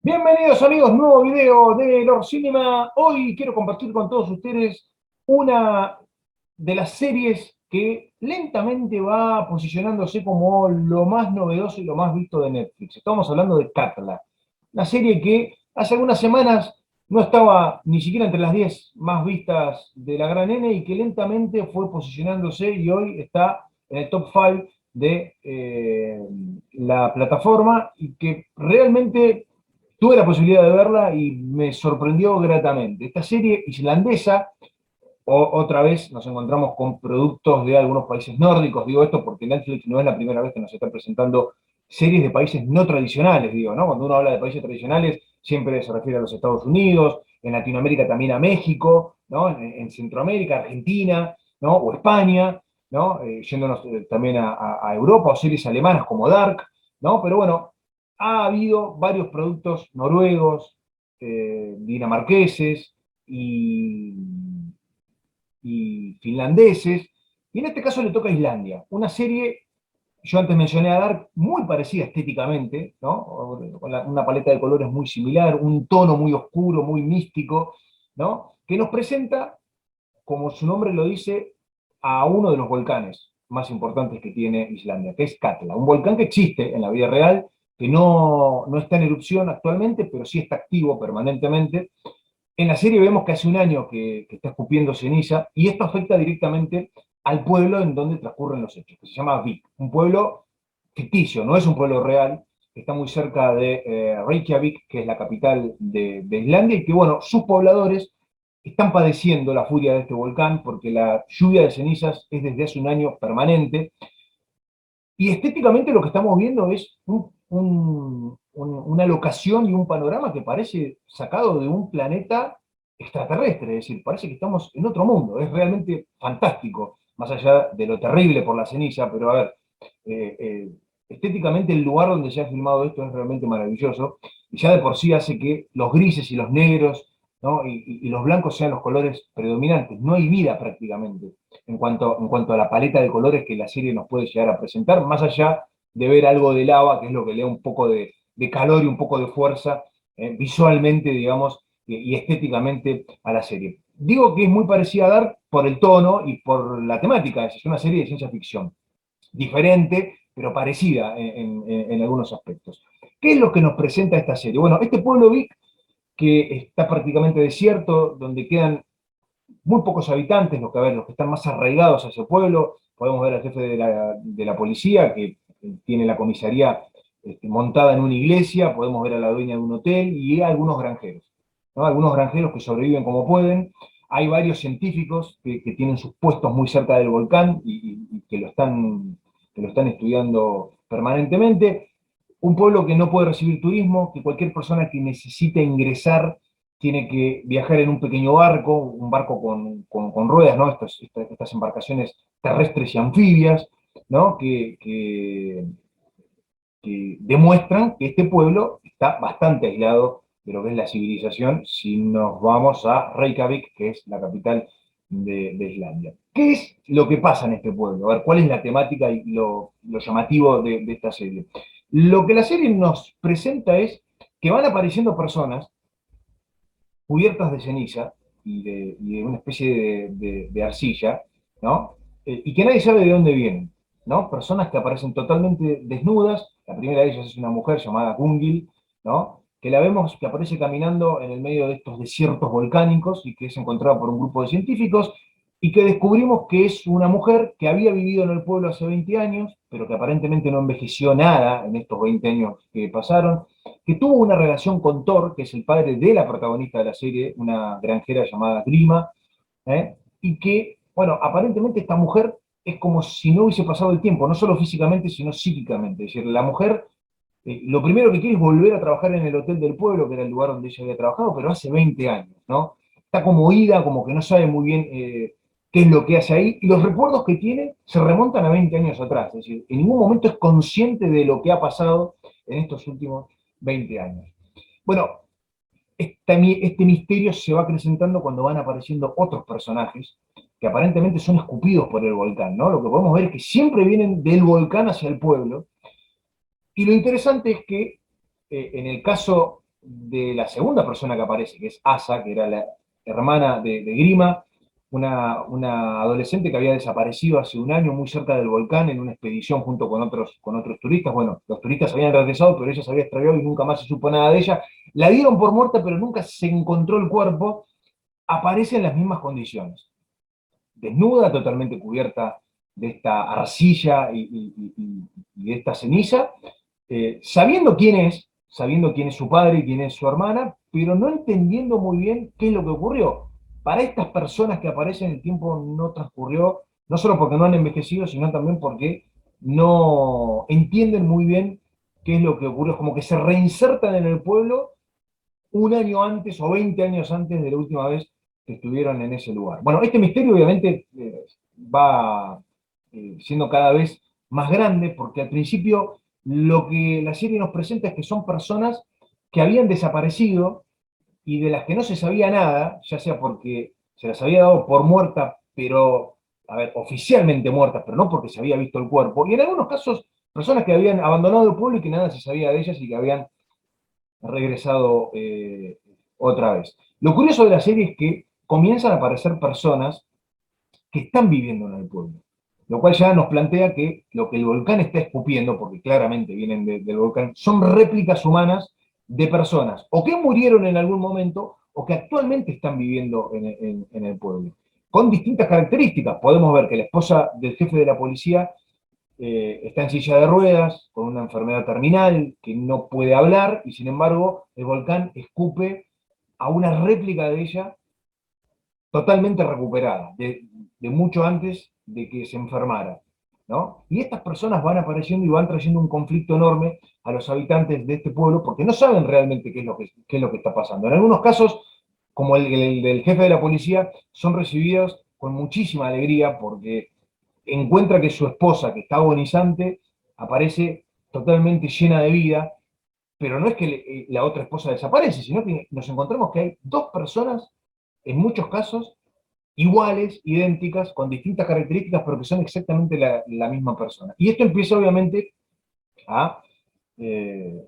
Bienvenidos amigos, nuevo video de Lord Cinema. Hoy quiero compartir con todos ustedes una de las series que lentamente va posicionándose como lo más novedoso y lo más visto de Netflix. Estamos hablando de Katla, una serie que hace algunas semanas no estaba ni siquiera entre las 10 más vistas de la gran N y que lentamente fue posicionándose y hoy está en el top 5 de la plataforma y que realmente tuve la posibilidad de verla y me sorprendió gratamente. Esta serie islandesa, otra vez nos encontramos con productos de algunos países nórdicos, digo esto porque Netflix no es la primera vez que nos está presentando series de países no tradicionales, digo, ¿no? Cuando uno habla de países tradicionales, siempre se refiere a los Estados Unidos, en Latinoamérica también a México, ¿no? En Centroamérica, Argentina, ¿no? O España, ¿no? Yéndonos también a Europa, o series alemanas como Dark, ¿no? Pero bueno, ha habido varios productos noruegos, dinamarqueses y finlandeses, y en este caso le toca a Islandia, una serie, yo antes mencioné a Dark, muy parecida estéticamente, ¿no? Con una paleta de colores muy similar, un tono muy oscuro, muy místico, ¿no? Que nos presenta, como su nombre lo dice, a uno de los volcanes más importantes que tiene Islandia, que es Katla, un volcán que existe en la vida real, que no está en erupción actualmente, pero sí está activo permanentemente. En la serie vemos que hace un año que está escupiendo ceniza y esto afecta directamente al pueblo en donde transcurren los hechos, que se llama Vik, un pueblo ficticio, no es un pueblo real, que está muy cerca de Reykjavik, que es la capital de Islandia, y que, bueno, sus pobladores están padeciendo la furia de este volcán porque la lluvia de cenizas es desde hace un año permanente, y estéticamente lo que estamos viendo es una locación y un panorama que parece sacado de un planeta extraterrestre, es decir, parece que estamos en otro mundo, es realmente fantástico, más allá de lo terrible por la ceniza, pero a ver, eh, eh, estéticamente el lugar donde se ha filmado esto es realmente maravilloso, y ya de por sí hace que los grises y los negros, ¿no? y los blancos sean los colores predominantes, no hay vida prácticamente en cuanto a la paleta de colores que la serie nos puede llegar a presentar, más allá de ver algo de lava, que es lo que le da un poco de calor y un poco de fuerza visualmente, digamos, y estéticamente a la serie. Digo que es muy parecida a Dark por el tono y por la temática, es una serie de ciencia ficción, diferente, pero parecida en algunos aspectos. ¿Qué es lo que nos presenta esta serie? Bueno, este pueblo Vic, que está prácticamente desierto, donde quedan muy pocos habitantes, los que están más arraigados a ese pueblo. Podemos ver al jefe de la policía, que tiene la comisaría montada en una iglesia, podemos ver a la dueña de un hotel y a algunos granjeros, ¿no? Algunos granjeros que sobreviven como pueden. Hay varios científicos que tienen sus puestos muy cerca del volcán y que lo están estudiando permanentemente. Un pueblo que no puede recibir turismo, que cualquier persona que necesite ingresar tiene que viajar en un pequeño barco, un barco con ruedas, ¿no? Estas embarcaciones terrestres y anfibias, ¿no? Que demuestran que este pueblo está bastante aislado de lo que es la civilización si nos vamos a Reykjavik, que es la capital de Islandia. ¿Qué es lo que pasa en este pueblo? A ver, ¿cuál es la temática y lo llamativo de esta serie? Lo que la serie nos presenta es que van apareciendo personas cubiertas de ceniza y de una especie de arcilla, ¿no? Y que nadie sabe de dónde vienen, ¿no? Personas que aparecen totalmente desnudas. La primera de ellas es una mujer llamada Gungil, ¿no? Que la vemos que aparece caminando en el medio de estos desiertos volcánicos y que es encontrada por un grupo de científicos y que descubrimos que es una mujer que había vivido en el pueblo hace 20 años, pero que aparentemente no envejeció nada en estos 20 años que pasaron, que tuvo una relación con Thor, que es el padre de la protagonista de la serie, una granjera llamada Grima, y que, bueno, aparentemente esta mujer es como si no hubiese pasado el tiempo, no solo físicamente, sino psíquicamente. Es decir, la mujer lo primero que quiere es volver a trabajar en el hotel del pueblo, que era el lugar donde ella había trabajado, pero hace 20 años, ¿no? Está como ida, como que no sabe muy bien qué es lo que hace ahí, y los recuerdos que tiene se remontan a 20 años atrás, es decir, en ningún momento es consciente de lo que ha pasado en estos últimos 20 años. Bueno, este misterio se va acrecentando cuando van apareciendo otros personajes que aparentemente son escupidos por el volcán, ¿no? Lo que podemos ver es que siempre vienen del volcán hacia el pueblo, y lo interesante es que en el caso de la segunda persona que aparece, que es Asa, que era la hermana de Grima, una adolescente que había desaparecido hace un año muy cerca del volcán en una expedición junto con otros turistas. Bueno, los turistas habían regresado, pero ella se había extraviado y nunca más se supo nada de ella. La dieron por muerta, pero nunca se encontró el cuerpo. Aparece en las mismas condiciones, desnuda, totalmente cubierta de esta arcilla y de esta ceniza, sabiendo quién es su padre y quién es su hermana, pero no entendiendo muy bien qué es lo que ocurrió. Para estas personas que aparecen, el tiempo no transcurrió, no solo porque no han envejecido, sino también porque no entienden muy bien qué es lo que ocurrió, como que se reinsertan en el pueblo un año antes o 20 años antes de la última vez que estuvieron en ese lugar. Bueno, este misterio obviamente va siendo cada vez más grande porque al principio lo que la serie nos presenta es que son personas que habían desaparecido y de las que no se sabía nada, ya sea porque se las había dado por muertas, pero, a ver, oficialmente muertas, pero no porque se había visto el cuerpo, y en algunos casos personas que habían abandonado el pueblo y que nada se sabía de ellas y que habían regresado otra vez. Lo curioso de la serie es que comienzan a aparecer personas que están viviendo en el pueblo, lo cual ya nos plantea que lo que el volcán está escupiendo, porque claramente vienen del volcán, son réplicas humanas de personas, o que murieron en algún momento, o que actualmente están viviendo en el pueblo, con distintas características. Podemos ver que la esposa del jefe de la policía está en silla de ruedas, con una enfermedad terminal, que no puede hablar, y sin embargo el volcán escupe a una réplica de ella totalmente recuperada, de mucho antes de que se enfermara. ¿No? Y estas personas van apareciendo y van trayendo un conflicto enorme a los habitantes de este pueblo porque no saben realmente qué es lo que está pasando. En algunos casos, como el del jefe de la policía, son recibidos con muchísima alegría porque encuentra que su esposa, que está agonizante, aparece totalmente llena de vida, pero no es que la otra esposa desaparece, sino que nos encontramos que hay dos personas, en muchos casos, iguales, idénticas, con distintas características, pero que son exactamente la misma persona. Y esto empieza obviamente a eh,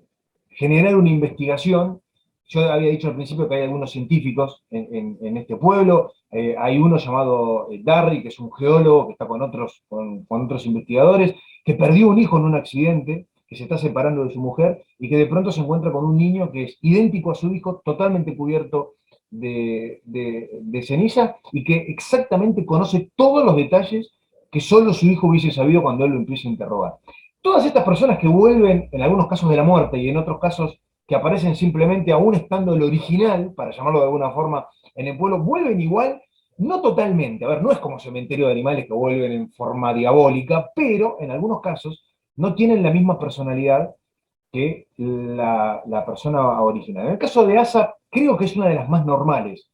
generar una investigación. Yo había dicho al principio que hay algunos científicos en este pueblo, hay uno llamado Darry, que es un geólogo que está con otros investigadores, que perdió un hijo en un accidente, que se está separando de su mujer y que de pronto se encuentra con un niño que es idéntico a su hijo, totalmente cubierto de ceniza y que exactamente conoce todos los detalles que solo su hijo hubiese sabido cuando él lo empieza a interrogar. Todas estas personas que vuelven, en algunos casos de la muerte y en otros casos que aparecen simplemente aún estando el original, para llamarlo de alguna forma, en el pueblo, vuelven igual, no totalmente, a ver, no es como cementerio de animales que vuelven en forma diabólica, pero en algunos casos no tienen la misma personalidad que la persona original. En el caso de Asa, creo que es una de las más normales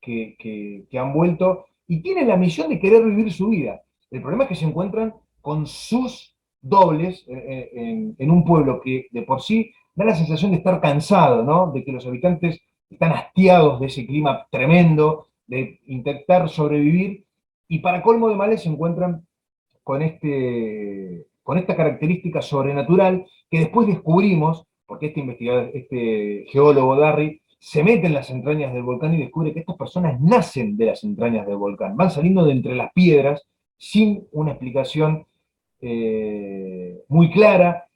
que han vuelto y tienen la misión de querer vivir su vida. El problema es que se encuentran con sus dobles en un pueblo que de por sí da la sensación de estar cansado, ¿no? De que los habitantes están hastiados de ese clima tremendo, de intentar sobrevivir, y para colmo de males se encuentran con esta característica sobrenatural que después descubrimos, porque este investigador, este geólogo Darry, se mete en las entrañas del volcán y descubre que estas personas nacen de las entrañas del volcán, van saliendo de entre las piedras sin una explicación muy clara,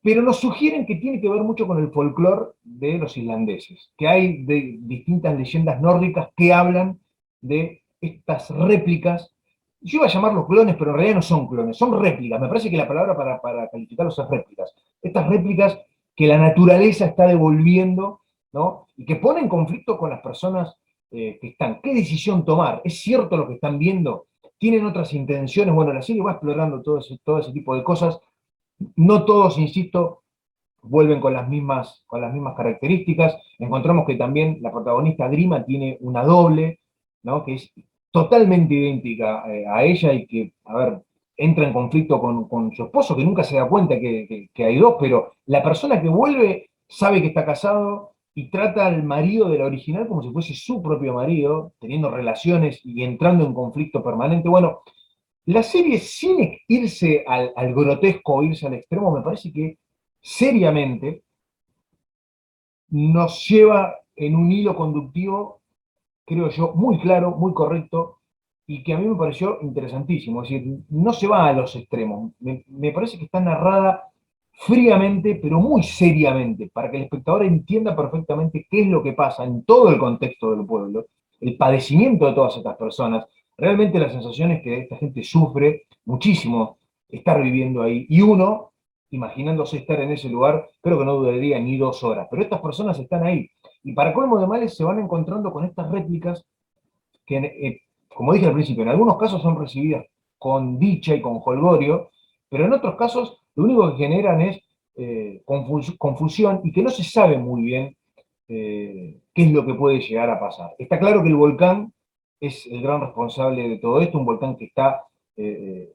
pero nos sugieren que tiene que ver mucho con el folclore de los islandeses, que hay de distintas leyendas nórdicas que hablan de estas réplicas. Yo iba a llamarlos clones, pero en realidad no son clones, son réplicas. Me parece que la palabra para calificarlos es réplicas. Estas réplicas que la naturaleza está devolviendo, ¿no? Y que ponen en conflicto con las personas que están. ¿Qué decisión tomar? ¿Es cierto lo que están viendo? ¿Tienen otras intenciones? Bueno, la serie va explorando todo ese tipo de cosas. No todos, insisto, vuelven con las mismas características. Encontramos que también la protagonista Grima tiene una doble, ¿no? Que es totalmente idéntica a ella y que, a ver, entra en conflicto con su esposo, que nunca se da cuenta que hay dos, pero la persona que vuelve sabe que está casado y trata al marido de la original como si fuese su propio marido, teniendo relaciones y entrando en conflicto permanente. Bueno, la serie, sin irse al grotesco o irse al extremo, me parece que seriamente nos lleva en un hilo conductivo, creo yo, muy claro, muy correcto, y que a mí me pareció interesantísimo. Es decir, no se va a los extremos. Me parece que está narrada fríamente, pero muy seriamente, para que el espectador entienda perfectamente qué es lo que pasa en todo el contexto del pueblo, el padecimiento de todas estas personas. Realmente la sensación es que esta gente sufre muchísimo estar viviendo ahí, y uno, imaginándose estar en ese lugar, creo que no duraría ni 2 horas, pero estas personas están ahí. Y para colmo de males se van encontrando con estas réplicas que, como dije al principio, en algunos casos son recibidas con dicha y con jolgorio, pero en otros casos lo único que generan es confusión, y que no se sabe muy bien qué es lo que puede llegar a pasar. Está claro que el volcán es el gran responsable de todo esto, un volcán que está eh,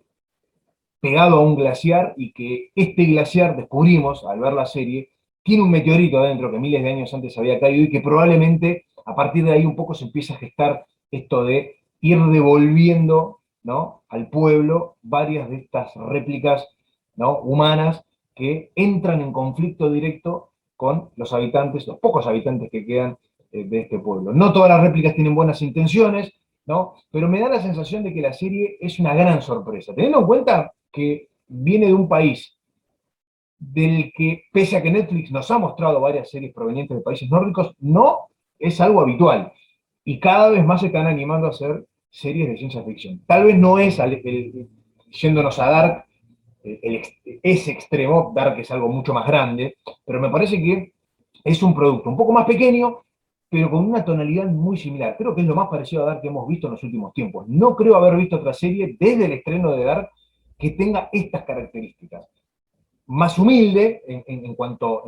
pegado a un glaciar, y que este glaciar, descubrimos al ver la serie, tiene un meteorito adentro que miles de años antes había caído, y que probablemente a partir de ahí un poco se empieza a gestar esto de ir devolviendo, ¿no?, al pueblo varias de estas réplicas, ¿no?, humanas, que entran en conflicto directo con los habitantes, los pocos habitantes que quedan de este pueblo. No todas las réplicas tienen buenas intenciones, ¿no? Pero me da la sensación de que la serie es una gran sorpresa, teniendo en cuenta que viene de un país del que, pese a que Netflix nos ha mostrado varias series provenientes de países nórdicos, no es algo habitual. Y cada vez más se están animando a hacer series de ciencia ficción. Tal vez no es, yéndonos a Dark, ese extremo. Dark es algo mucho más grande, pero me parece que es un producto un poco más pequeño, pero con una tonalidad muy similar. Creo que es lo más parecido a Dark que hemos visto en los últimos tiempos. No creo haber visto otra serie desde el estreno de Dark que tenga estas características. Más humilde en cuanto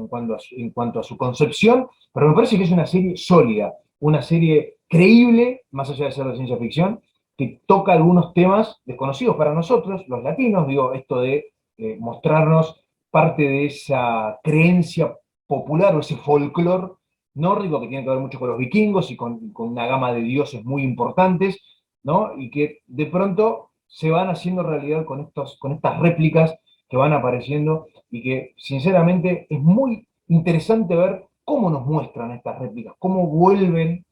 a su concepción, pero me parece que es una serie sólida, una serie creíble, más allá de ser de ciencia ficción, que toca algunos temas desconocidos para nosotros, los latinos, digo, esto de mostrarnos parte de esa creencia popular o ese folclore nórdico que tiene que ver mucho con los vikingos y con una gama de dioses muy importantes, ¿no? Y que de pronto se van haciendo realidad con estas réplicas que van apareciendo, y que sinceramente es muy interesante ver cómo nos muestran estas réplicas, cómo vuelven,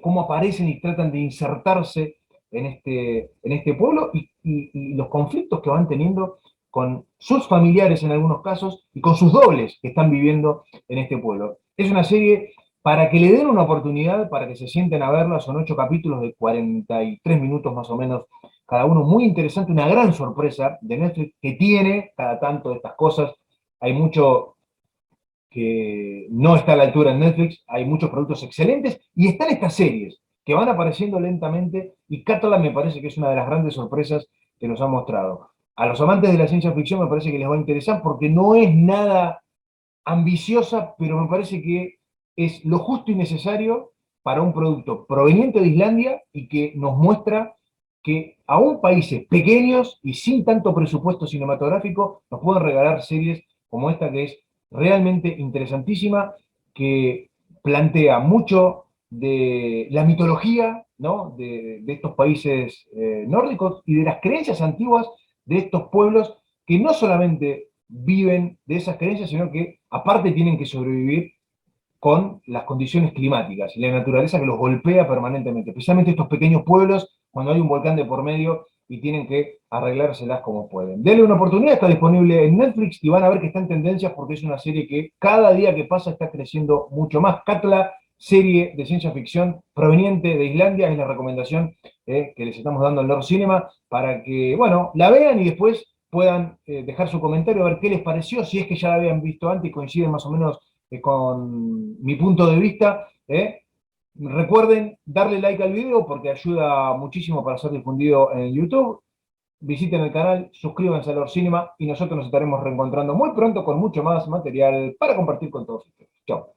cómo aparecen y tratan de insertarse en este pueblo, y los conflictos que van teniendo con sus familiares en algunos casos y con sus dobles que están viviendo en este pueblo. Es una serie para que le den una oportunidad, para que se sienten a verla. Son 8 capítulos de 43 minutos más o menos cada uno, muy interesante, una gran sorpresa de Netflix, que tiene cada tanto de estas cosas. Hay mucho que no está a la altura en Netflix, hay muchos productos excelentes, y están estas series que van apareciendo lentamente, y Catalan me parece que es una de las grandes sorpresas que nos ha mostrado. A los amantes de la ciencia ficción me parece que les va a interesar, porque no es nada ambiciosa, pero me parece que es lo justo y necesario para un producto proveniente de Islandia, y que nos muestra que aún países pequeños y sin tanto presupuesto cinematográfico nos pueden regalar series como esta, que es realmente interesantísima, que plantea mucho de la mitología, ¿no?, de estos países nórdicos, y de las creencias antiguas de estos pueblos, que no solamente viven de esas creencias, sino que aparte tienen que sobrevivir con las condiciones climáticas y la naturaleza que los golpea permanentemente, especialmente estos pequeños pueblos cuando hay un volcán de por medio y tienen que arreglárselas como pueden. Denle una oportunidad, está disponible en Netflix, y van a ver que está en tendencias, porque es una serie que cada día que pasa está creciendo mucho más. Katla, serie de ciencia ficción proveniente de Islandia, es la recomendación que les estamos dando en Lord Cinema, para que, bueno, la vean y después puedan dejar su comentario, a ver qué les pareció, si es que ya la habían visto antes y coinciden más o menos con mi punto de vista. Recuerden darle like al video, porque ayuda muchísimo para ser difundido en YouTube. Visiten el canal, suscríbanse a Lord Cinema, y nosotros nos estaremos reencontrando muy pronto con mucho más material para compartir con todos ustedes. Chao.